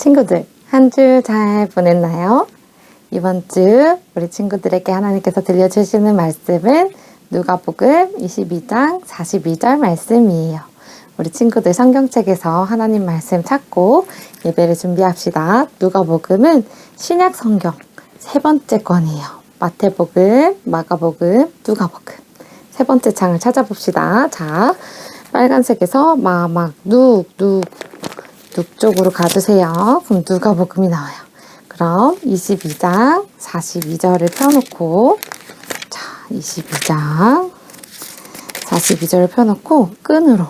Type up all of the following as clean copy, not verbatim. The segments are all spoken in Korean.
친구들, 한 주 잘 보냈나요? 이번 주 우리 친구들에게 하나님께서 들려주시는 말씀은 누가복음 22장 42절 말씀이에요. 우리 친구들 성경책에서 하나님 말씀 찾고 예배를 준비합시다. 누가복음은 신약 성경 세 번째 권이에요. 마태복음, 마가복음, 누가복음. 세 번째 장을 찾아봅시다. 자, 빨간색에서 눅 쪽으로 가주세요. 그럼 누가복음이 나와요. 그럼 22장 42절을 펴놓고, 자, 22장 42절을 펴놓고 끈으로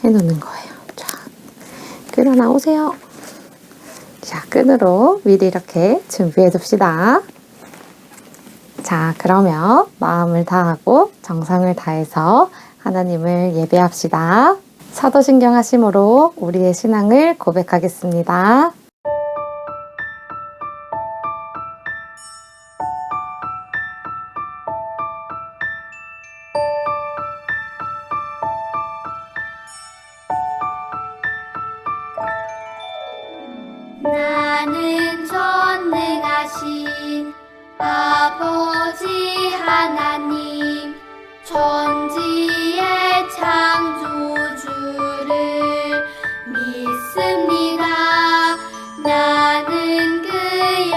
해놓는 거예요. 자, 끈 하나 오세요. 자, 끈으로 미리 이렇게 준비해 둡시다. 자, 그러면 마음을 다하고 정성을 다해서 하나님을 예배합시다. 사도신경 하심으로 우리의 신앙을 고백하겠습니다. 나는 전능하신 아버지 하나님 천지의 창조주를 믿습니다. 나는 그의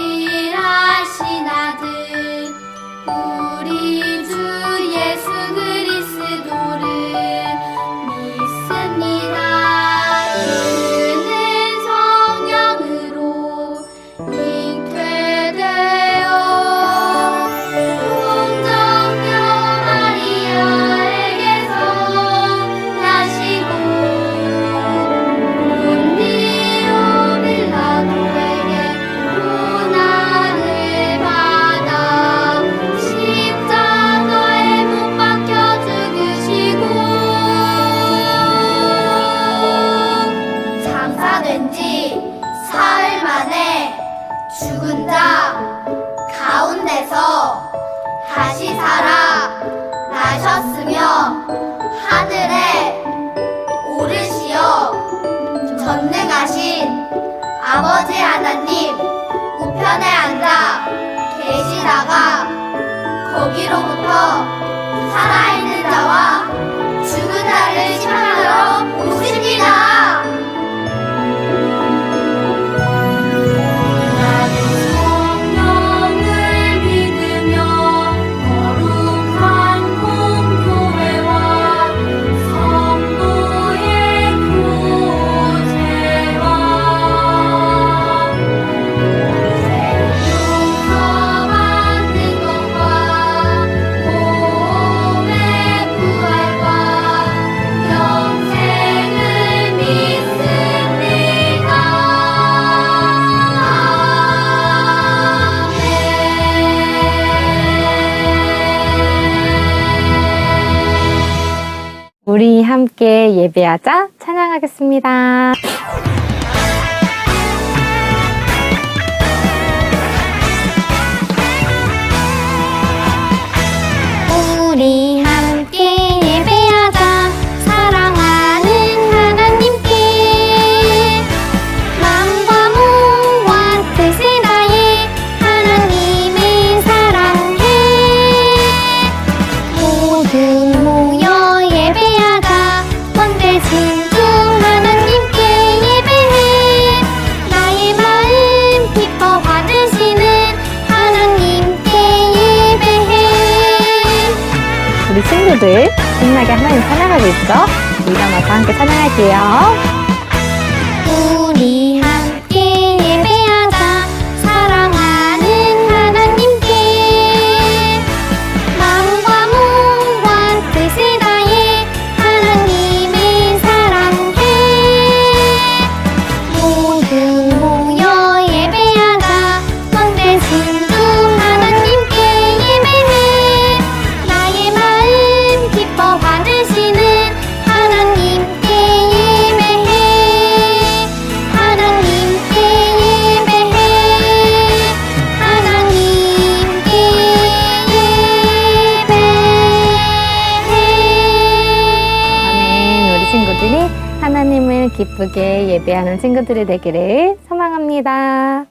유일하신 아들 우리 주 예수 그리스도를 믿습니다. 그는 성령으로 잉태되어 동정녀 마리아에게서 나시고 본디오 빌라도에게 고난을 받아 십자가에 못 박혀 죽으시고 장사된 지 사흘 만에 죽은 자 가운데서 다시 살아 나셨으며 하늘에 오르시어 전능하신 아버지 하나님 우편에 앉아 계시다가 거기로부터 살아있는 자와 죽은 자를 심판하러 오십니다. 나는 성령을 믿으며 거룩한 공교회와 성도의 교제와 용서받는 것과 몸의 부활과 영생을 믿습니다. 우리 함께 예배하자 찬양하겠습니다. 우리 함께 예배하자 사랑하는 하나님께 마음과 몸과 뜻을 다해 하나님을 사랑해 모두 모여 예배하자 원대신 주 하나님께 예배해 나의 마음 기뻐 받으시는 하나님께 예배해. 우리 친구들 신나게 하나님 찬양하고 있죠? 일어나서 함께 찬양할게요. 우리 함께 예배하자 사랑하는 하나님께 마음과 몸과 뜻을 다해 하나님을 사랑해 모두 모여 예배하자 원대신 주 하나님께 예배해 나의 마음 기뻐 받으시는 하나님께 예배해 하나님을 기쁘게 예배하는 친구들이 되기를 소망합니다.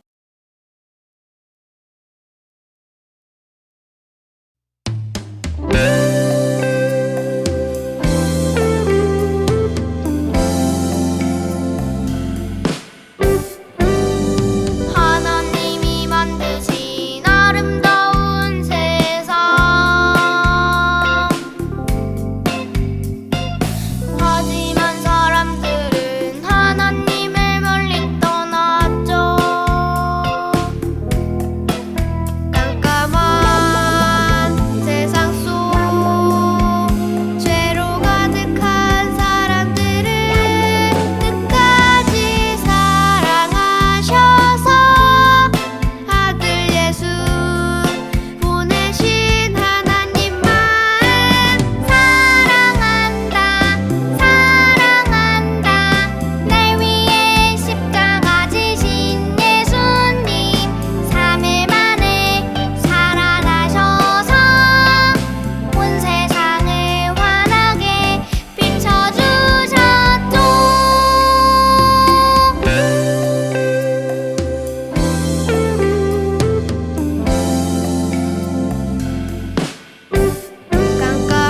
하나님이 만드신 아름다운 세상 하지만 사람들은 하나님을 멀리 떠났죠. 깜깜한 세상 속 죄로 가득한 사람들을 끝까지 사랑하셔서 아들 예수 보내신 하나님 마음 사랑한다 사랑한다 날 위해 십자가 지신 예수님 3일 만에 살아나셔서 온 세상을 환하게 비춰주셨죠.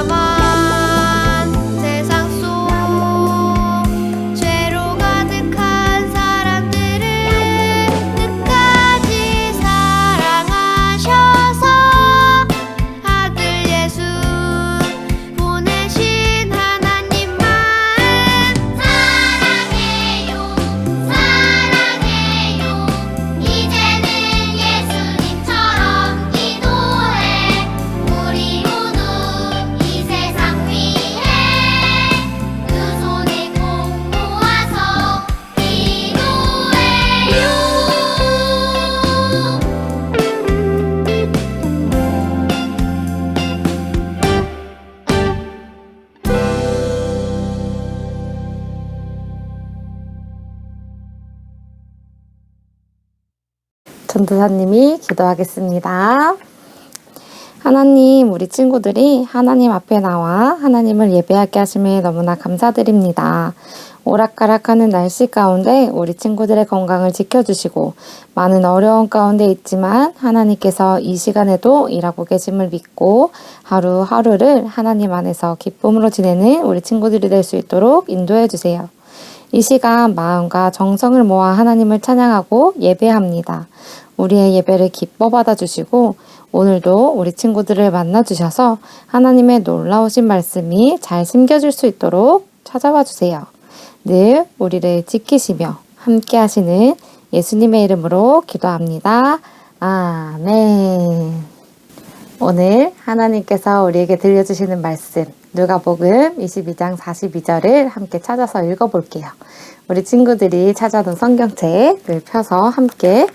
깜깜한 세상 속 죄로 가득한 사람들을 끝까지 사랑하셔서 아들 예수 보내신 하나님 마음 사랑해요 사랑해요 이제는 예수님처럼 기도해 우리 모두 이 세상 위해 두 손에 꼭 모아서 기도해요. 전도사님이 기도하겠습니다. 하나님, 우리 친구들이 하나님 앞에 나와 하나님을 예배하게 하심에 너무나 감사드립니다. 오락가락하는 날씨 가운데 우리 친구들의 건강을 지켜주시고 많은 어려움 가운데 있지만 하나님께서 이 시간에도 일하고 계심을 믿고 하루하루를 하나님 안에서 기쁨으로 지내는 우리 친구들이 될 수 있도록 인도해 주세요. 이 시간 마음과 정성을 모아 하나님을 찬양하고 예배합니다. 우리의 예배를 기뻐 받아주시고 오늘도 우리 친구들을 만나주셔서 하나님의 놀라우신 말씀이 잘 심겨질 수 있도록 찾아와 주세요. 늘 우리를 지키시며 함께 하시는 예수님의 이름으로 기도합니다. 아멘. 오늘 하나님께서 우리에게 들려주시는 말씀 누가복음 22장 42절을 함께 찾아서 읽어볼게요. 우리 친구들이 찾아둔 성경책을 펴서 함께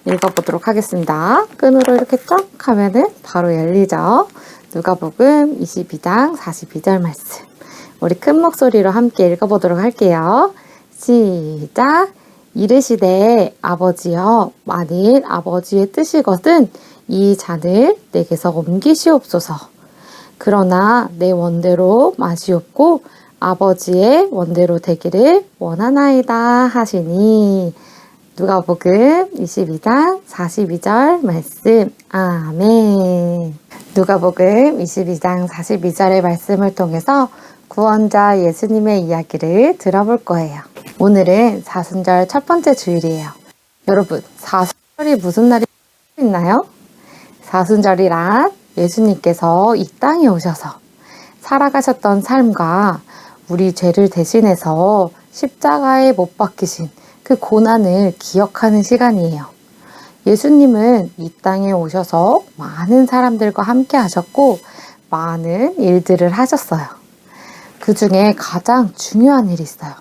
읽어보도록 하겠습니다. 끈으로 이렇게 쫙 하면은 바로 열리죠. 누가복음 22장 42절 말씀. 우리 큰 목소리로 함께 읽어보도록 할게요. 시작! 이르시되 아버지여 만일 아버지의 뜻이거든 이 잔을 내게서 옮기시옵소서. 그러나 내 원대로 마시옵고 아버지의 원대로 되기를 원하나이다 하시니. 누가복음 22장 42절 말씀. 아멘. 누가복음 22장 42절의 말씀을 통해서 구원자 예수님의 이야기를 들어볼 거예요. 오늘은 사순절 첫 번째 주일이에요. 여러분, 사순절이 무슨 날이 있나요? 사순절이란 예수님께서 이 땅에 오셔서 살아가셨던 삶과 우리 죄를 대신해서 십자가에 못 박히신 그 고난을 기억하는 시간이에요. 예수님은 이 땅에 오셔서 많은 사람들과 함께 하셨고 많은 일들을 하셨어요. 그 중에 가장 중요한 일이 있어요.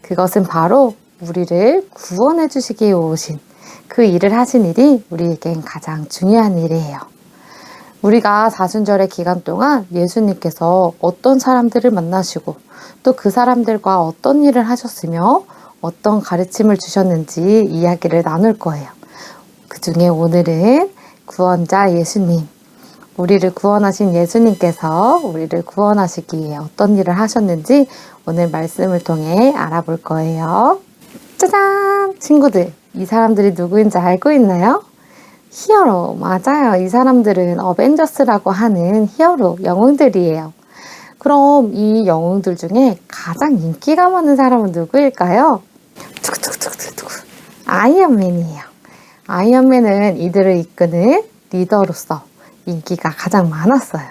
그것은 바로 우리를 구원해 주시기 오신 그 일을 하신 일이 우리에겐 가장 중요한 일이에요. 우리가 사순절의 기간 동안 예수님께서 어떤 사람들을 만나시고 또 그 사람들과 어떤 일을 하셨으며 어떤 가르침을 주셨는지 이야기를 나눌 거예요. 그 중에 오늘은 구원자 예수님, 우리를 구원하신 예수님께서 우리를 구원하시기 위해 어떤 일을 하셨는지 오늘 말씀을 통해 알아볼 거예요. 짜잔! 친구들, 이 사람들이 누구인지 알고 있나요? 히어로, 맞아요. 이 사람들은 어벤져스라고 하는 히어로, 영웅들이에요. 그럼 이 영웅들 중에 가장 인기가 많은 사람은 누구일까요? 두구두구두구두구. 아이언맨이에요. 아이언맨은 이들을 이끄는 리더로서 인기가 가장 많았어요.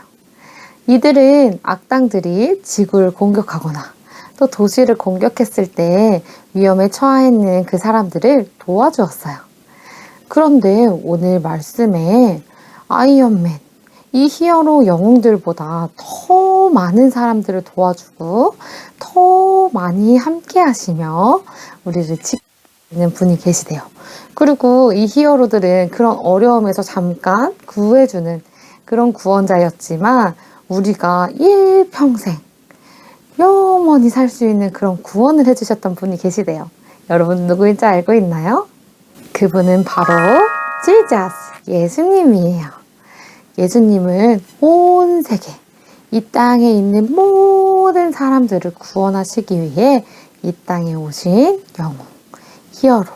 이들은 악당들이 지구를 공격하거나 또 도시를 공격했을 때 위험에 처하있는 그 사람들을 도와주었어요. 그런데 오늘 말씀에 아이언맨, 이 히어로 영웅들보다 더 많은 사람들을 도와주고 더 많이 함께 하시며 우리를 지키는 분이 계시대요. 그리고 이 히어로들은 그런 어려움에서 잠깐 구해주는 그런 구원자였지만 우리가 일평생 영원히 살 수 있는 그런 구원을 해주셨던 분이 계시대요. 여러분 누구인지 알고 있나요? 그분은 바로 지저스, 예수님이에요. 예수님은 온 세계, 이 땅에 있는 모든 사람들을 구원하시기 위해 이 땅에 오신 영웅, 히어로,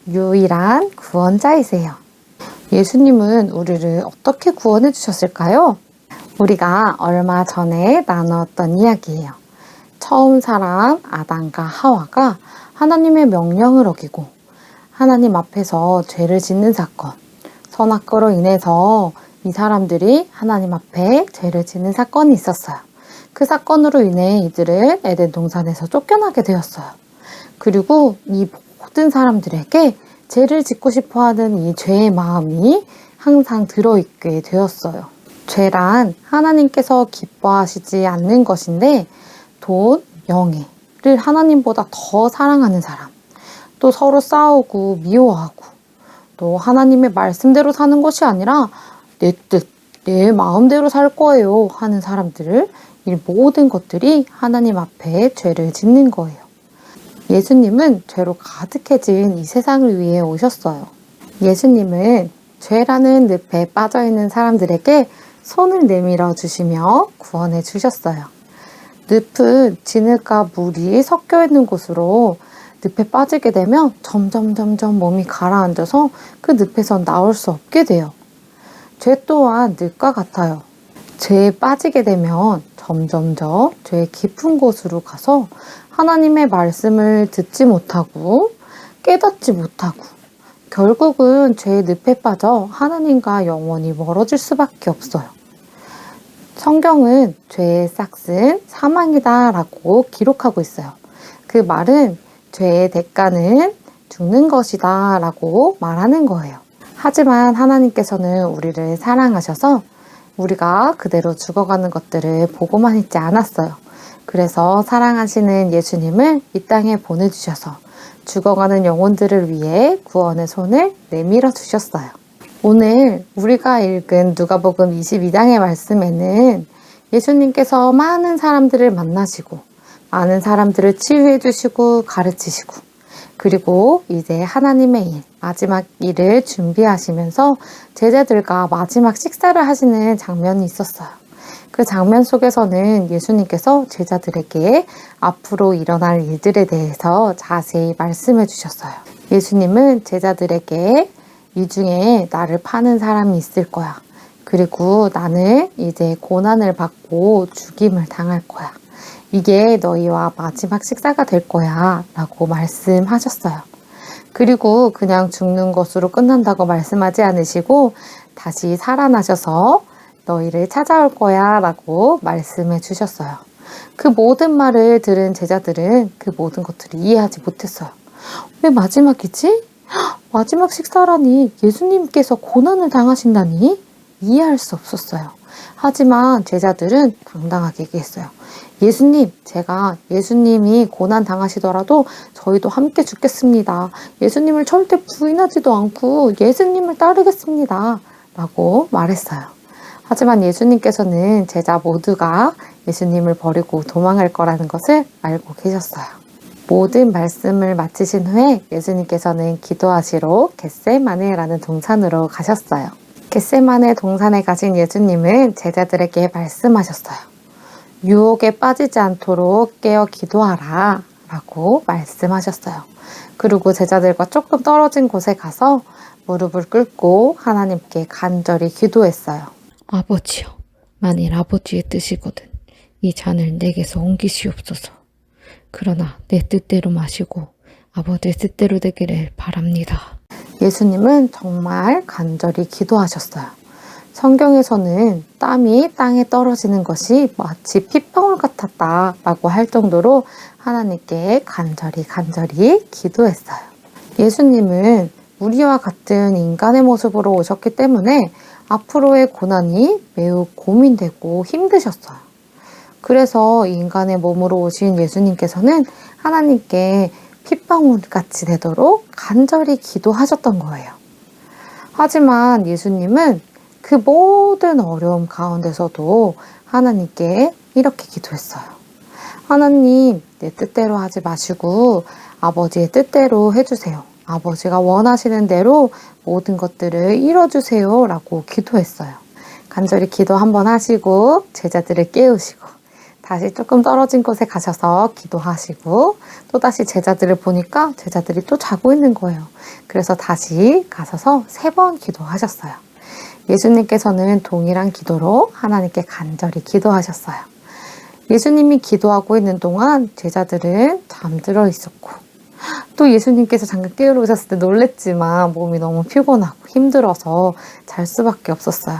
유일한 구원자이세요. 예수님은 우리를 어떻게 구원해 주셨을까요? 우리가 얼마 전에 나누었던 이야기예요. 처음 사람 아담과 하와가 하나님의 명령을 어기고 하나님 앞에서 죄를 짓는 사건, 선악과로 인해서 이 사람들이 하나님 앞에 죄를 짓는 사건이 있었어요. 그 사건으로 인해 이들은 에덴 동산에서 쫓겨나게 되었어요. 그리고 이 모든 사람들에게 죄를 짓고 싶어하는 이 죄의 마음이 항상 들어있게 되었어요. 죄란 하나님께서 기뻐하시지 않는 것인데 돈, 명예를 하나님보다 더 사랑하는 사람, 또 서로 싸우고 미워하고 또 하나님의 말씀대로 사는 것이 아니라 내 뜻, 내 마음대로 살 거예요 하는 사람들, 이 모든 것들이 하나님 앞에 죄를 짓는 거예요. 예수님은 죄로 가득해진 이 세상을 위해 오셨어요. 예수님은 죄라는 늪에 빠져있는 사람들에게 손을 내밀어 주시며 구원해 주셨어요. 늪은 진흙과 물이 섞여 있는 곳으로 늪에 빠지게 되면 점점 몸이 가라앉아서 그 늪에선 나올 수 없게 돼요. 죄 또한 늪과 같아요. 죄에 빠지게 되면 점점 죄의 깊은 곳으로 가서 하나님의 말씀을 듣지 못하고 깨닫지 못하고 결국은 죄의 늪에 빠져 하나님과 영원히 멀어질 수밖에 없어요. 성경은 죄의 싹은 사망이다 라고 기록하고 있어요. 그 말은 죄의 대가는 죽는 것이다 라고 말하는 거예요. 하지만 하나님께서는 우리를 사랑하셔서 우리가 그대로 죽어가는 것들을 보고만 있지 않았어요. 그래서 사랑하시는 예수님을 이 땅에 보내주셔서 죽어가는 영혼들을 위해 구원의 손을 내밀어 주셨어요. 오늘 우리가 읽은 누가복음 22장의 말씀에는 예수님께서 많은 사람들을 만나시고 많은 사람들을 치유해 주시고 가르치시고 그리고 이제 하나님의 일, 마지막 일을 준비하시면서 제자들과 마지막 식사를 하시는 장면이 있었어요. 그 장면 속에서는 예수님께서 제자들에게 앞으로 일어날 일들에 대해서 자세히 말씀해 주셨어요. 예수님은 제자들에게 이 중에 나를 파는 사람이 있을 거야. 그리고 나는 이제 고난을 받고 죽임을 당할 거야. 이게 너희와 마지막 식사가 될 거야 라고 말씀하셨어요. 그리고 그냥 죽는 것으로 끝난다고 말씀하지 않으시고 다시 살아나셔서 너희를 찾아올 거야 라고 말씀해 주셨어요. 그 모든 말을 들은 제자들은 그 모든 것들을 이해하지 못했어요. 왜 마지막이지? 마지막 식사라니 예수님께서 고난을 당하신다니? 이해할 수 없었어요. 하지만 제자들은 당당하게 얘기했어요. 예수님, 제가 예수님이 고난 당하시더라도 저희도 함께 죽겠습니다. 예수님을 절대 부인하지도 않고 예수님을 따르겠습니다. 라고 말했어요. 하지만 예수님께서는 제자 모두가 예수님을 버리고 도망할 거라는 것을 알고 계셨어요. 모든 말씀을 마치신 후에 예수님께서는 기도하시러 겟세마네라는 동산으로 가셨어요. 겟세마네 동산에 가신 예수님은 제자들에게 말씀하셨어요. 유혹에 빠지지 않도록 깨어 기도하라 라고 말씀하셨어요. 그리고 제자들과 조금 떨어진 곳에 가서 무릎을 꿇고 하나님께 간절히 기도했어요. 아버지여, 만일 아버지의 뜻이거든 이 잔을 내게서 옮기시옵소서. 그러나 내 뜻대로 마시고 아버지의 뜻대로 되기를 바랍니다. 예수님은 정말 간절히 기도하셨어요. 성경에서는 땀이 땅에 떨어지는 것이 마치 핏방울 같았다 라고 할 정도로 하나님께 간절히 기도했어요. 예수님은 우리와 같은 인간의 모습으로 오셨기 때문에 앞으로의 고난이 매우 고민되고 힘드셨어요. 그래서 인간의 몸으로 오신 예수님께서는 하나님께 핏방울같이 되도록 간절히 기도하셨던 거예요. 하지만 예수님은 그 모든 어려움 가운데서도 하나님께 이렇게 기도했어요. 하나님, 내 뜻대로 하지 마시고 아버지의 뜻대로 해주세요. 아버지가 원하시는 대로 모든 것들을 이뤄주세요 라고 기도했어요. 간절히 기도 한번 하시고 제자들을 깨우시고 다시 조금 떨어진 곳에 가셔서 기도하시고 또다시 제자들을 보니까 제자들이 또 자고 있는 거예요. 그래서 다시 가셔서 3번 기도하셨어요. 예수님께서는 동일한 기도로 하나님께 간절히 기도하셨어요. 예수님이 기도하고 있는 동안 제자들은 잠들어 있었고 또 예수님께서 잠깐 깨우러 오셨을 때 놀랬지만 몸이 너무 피곤하고 힘들어서 잘 수밖에 없었어요.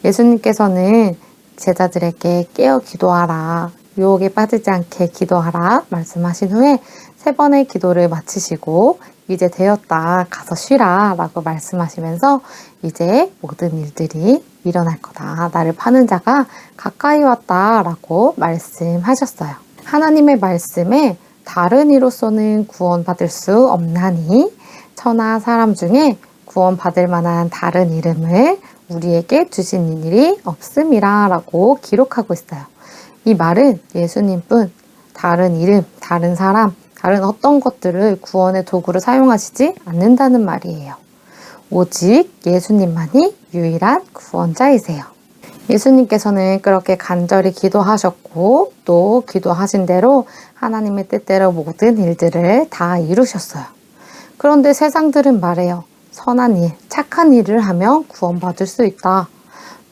예수님께서는 제자들에게 깨어 기도하라, 유혹에 빠지지 않게 기도하라 말씀하신 후에 3번의 기도를 마치시고 이제 되었다, 가서 쉬라 라고 말씀하시면서 이제 모든 일들이 일어날 거다, 나를 파는 자가 가까이 왔다 라고 말씀하셨어요. 하나님의 말씀에 다른 이로서는 구원받을 수 없나니 천하 사람 중에 구원받을 만한 다른 이름을 우리에게 주신 일이 없음이라 라고 기록하고 있어요. 이 말은 예수님뿐 다른 이름, 다른 사람, 다른 어떤 것들을 구원의 도구로 사용하시지 않는다는 말이에요. 오직 예수님만이 유일한 구원자이세요. 예수님께서는 그렇게 간절히 기도하셨고 또 기도하신 대로 하나님의 뜻대로 모든 일들을 다 이루셨어요. 그런데 세상들은 말해요. 선한 일, 착한 일을 하면 구원받을 수 있다.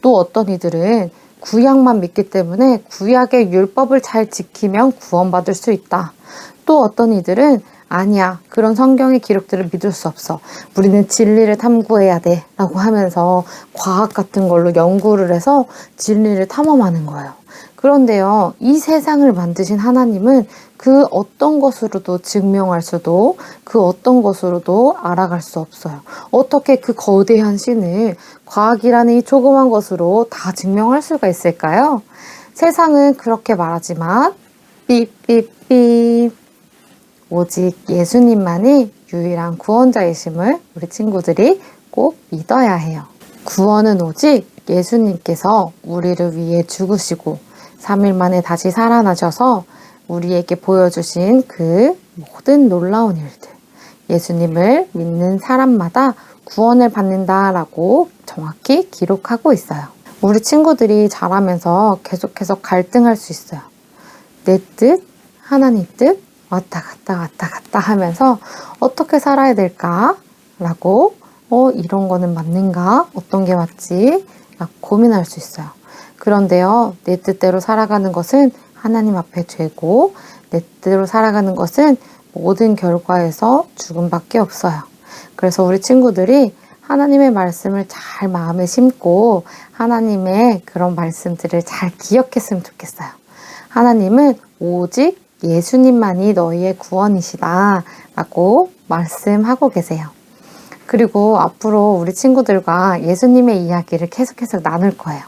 또 어떤 이들은 구약만 믿기 때문에 구약의 율법을 잘 지키면 구원받을 수 있다. 또 어떤 이들은 아니야, 그런 성경의 기록들을 믿을 수 없어. 우리는 진리를 탐구해야 돼 라고 하면서 과학 같은 걸로 연구를 해서 진리를 탐험하는 거예요. 그런데요, 이 세상을 만드신 하나님은 그 어떤 것으로도 증명할 수도 그 어떤 것으로도 알아갈 수 없어요. 어떻게 그 거대한 신을 과학이라는 이 조그만 것으로 다 증명할 수가 있을까요? 세상은 그렇게 말하지만 삐삐삐, 오직 예수님만이 유일한 구원자이심을 우리 친구들이 꼭 믿어야 해요. 구원은 오직 예수님께서 우리를 위해 죽으시고 3일 만에 다시 살아나셔서 우리에게 보여주신 그 모든 놀라운 일들, 예수님을 믿는 사람마다 구원을 받는다라고 정확히 기록하고 있어요. 우리 친구들이 자라면서 계속해서 갈등할 수 있어요. 내 뜻, 하나님 뜻, 왔다 갔다 하면서 어떻게 살아야 될까? 라고 이런 거는 맞는가? 어떤 게 맞지? 막 고민할 수 있어요. 그런데요, 내 뜻대로 살아가는 것은 하나님 앞에 죄고 내 뜻대로 살아가는 것은 모든 결과에서 죽음밖에 없어요. 그래서 우리 친구들이 하나님의 말씀을 잘 마음에 심고 하나님의 그런 말씀들을 잘 기억했으면 좋겠어요. 하나님은 오직 예수님만이 너희의 구원이시다 라고 말씀하고 계세요. 그리고 앞으로 우리 친구들과 예수님의 이야기를 계속해서 나눌 거예요.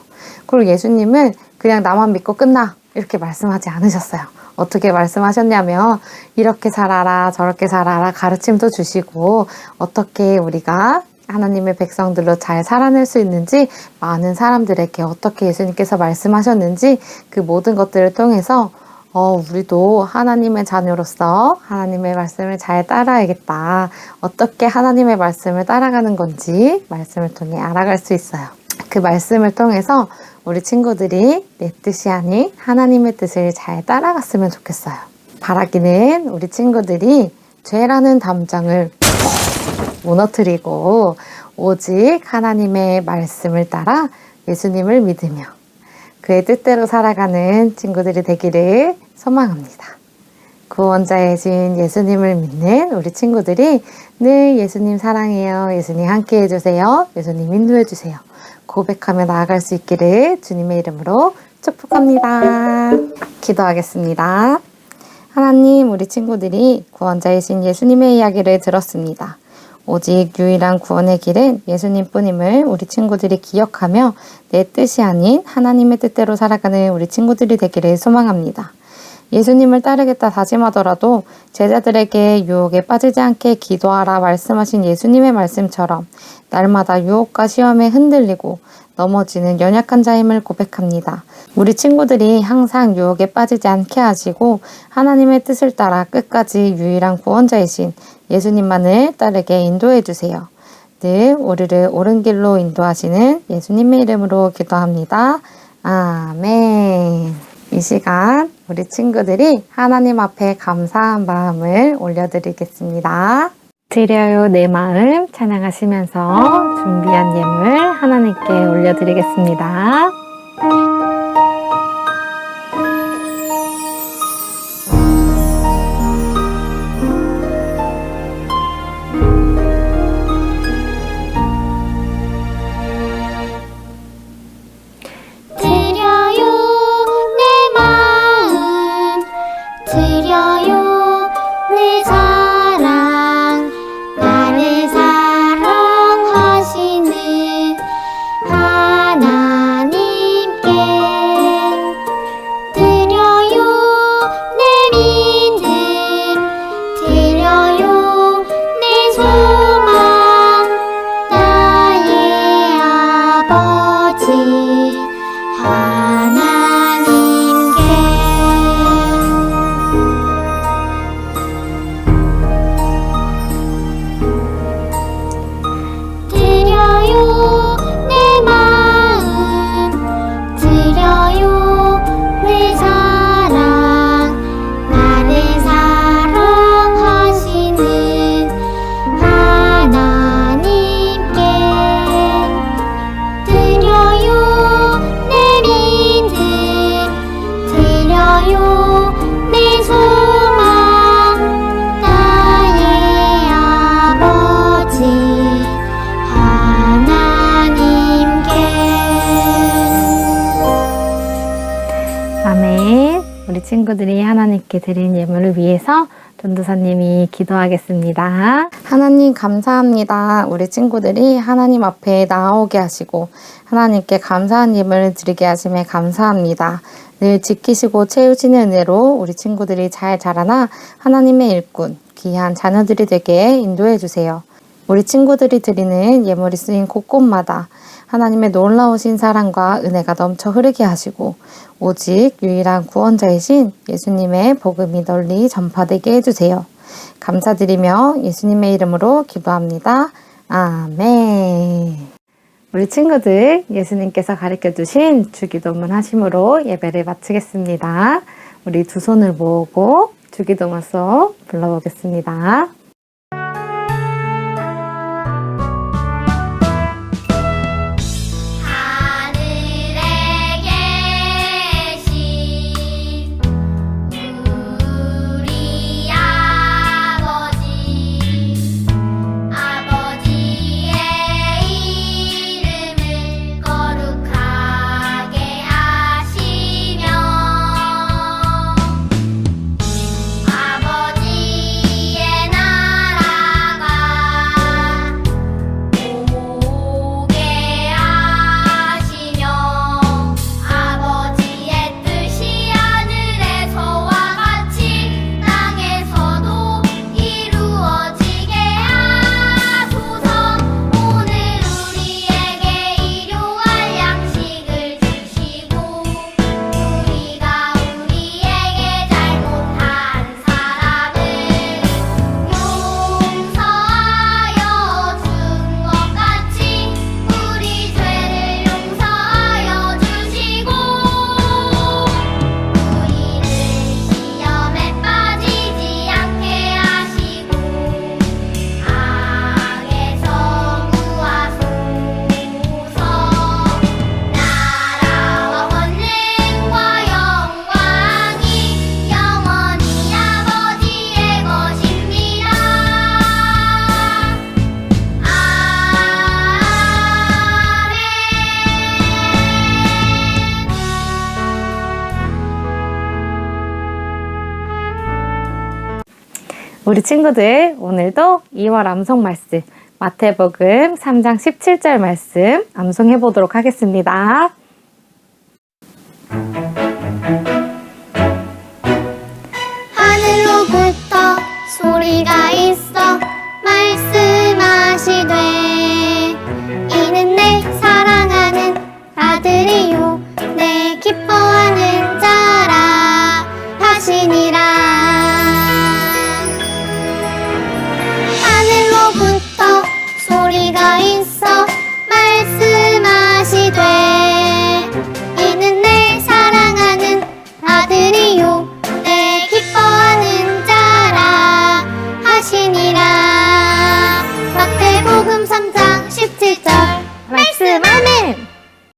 그리고 예수님은 그냥 나만 믿고 끝나 이렇게 말씀하지 않으셨어요. 어떻게 말씀하셨냐면 이렇게 살아라 저렇게 살아라 가르침도 주시고 어떻게 우리가 하나님의 백성들로 잘 살아낼 수 있는지 많은 사람들에게 어떻게 예수님께서 말씀하셨는지 그 모든 것들을 통해서 우리도 하나님의 자녀로서 하나님의 말씀을 잘 따라야겠다. 어떻게 하나님의 말씀을 따라가는 건지 말씀을 통해 알아갈 수 있어요. 그 말씀을 통해서 우리 친구들이 내 뜻이 아닌 하나님의 뜻을 잘 따라갔으면 좋겠어요. 바라기는 우리 친구들이 죄라는 담장을 무너뜨리고 오직 하나님의 말씀을 따라 예수님을 믿으며 그의 뜻대로 살아가는 친구들이 되기를 소망합니다. 구원자이신 예수님을 믿는 우리 친구들이 늘 예수님 사랑해요. 예수님 함께 해주세요. 예수님 인도해주세요. 고백하며 나아갈 수 있기를 주님의 이름으로 축복합니다. 기도하겠습니다. 하나님, 우리 친구들이 구원자이신 예수님의 이야기를 들었습니다. 오직 유일한 구원의 길은 예수님뿐임을 우리 친구들이 기억하며 내 뜻이 아닌 하나님의 뜻대로 살아가는 우리 친구들이 되기를 소망합니다. 예수님을 따르겠다 다짐하더라도 제자들에게 유혹에 빠지지 않게 기도하라 말씀하신 예수님의 말씀처럼 날마다 유혹과 시험에 흔들리고 넘어지는 연약한 자임을 고백합니다. 우리 친구들이 항상 유혹에 빠지지 않게 하시고 하나님의 뜻을 따라 끝까지 유일한 구원자이신 예수님만을 따르게 인도해 주세요. 늘 우리를 옳은 길로 인도하시는 예수님의 이름으로 기도합니다. 아멘. 이 시간 우리 친구들이 하나님 앞에 감사한 마음을 올려드리겠습니다. 드려요 내 마음 찬양하시면서 준비한 예물 하나님께 올려드리겠습니다. 드려요 내 마음 드려요 내 사랑 나를 사랑하시는 하나님께 드려요 내 믿음 드려요 내 소망 나의 아버지 하나님께 드려요 내 마음 드려요 내 사랑 나를 사랑하시는 하나님께 드려요 내 믿음 드려요 내 소망 나의 아버지 하나님께 아멘. 우리 친구들이 하나님께 드린 예물을 위해서 전도사님이 기도하겠습니다. 하나님 감사합니다. 우리 친구들이 하나님 앞에 나오게 하시고 하나님께 감사한 예물을 드리게 하심에 감사합니다. 늘 지키시고 채우시는 은혜로 우리 친구들이 잘 자라나 하나님의 일꾼, 귀한 자녀들이 되게 인도해 주세요. 우리 친구들이 드리는 예물이 쓰인 곳곳마다 하나님의 놀라우신 사랑과 은혜가 넘쳐 흐르게 하시고 오직 유일한 구원자이신 예수님의 복음이 널리 전파되게 해주세요. 감사드리며 예수님의 이름으로 기도합니다. 아멘. 우리 친구들 예수님께서 가르쳐주신 주기도문 하심으로 예배를 마치겠습니다. 우리 두 손을 모으고 주기도문서 불러보겠습니다. 하늘에 계신 우리 아버지의 이름을 거룩하게 하시며 아버지의 나라를 우리 친구들 오늘도 2월 암송 말씀 마태복음 3장 17절 말씀 암송해 보도록 하겠습니다. 하늘로부터 소리가 있어 말씀하시되 이는 내 사랑하는 아들이요 내 기뻐하는 자라 하시니라. 하늘로부터 소리가 있어 말씀하시되 이는 내 사랑하는 아들이요 내 기뻐하는 자라 하시니라. 마태복음 3장 17절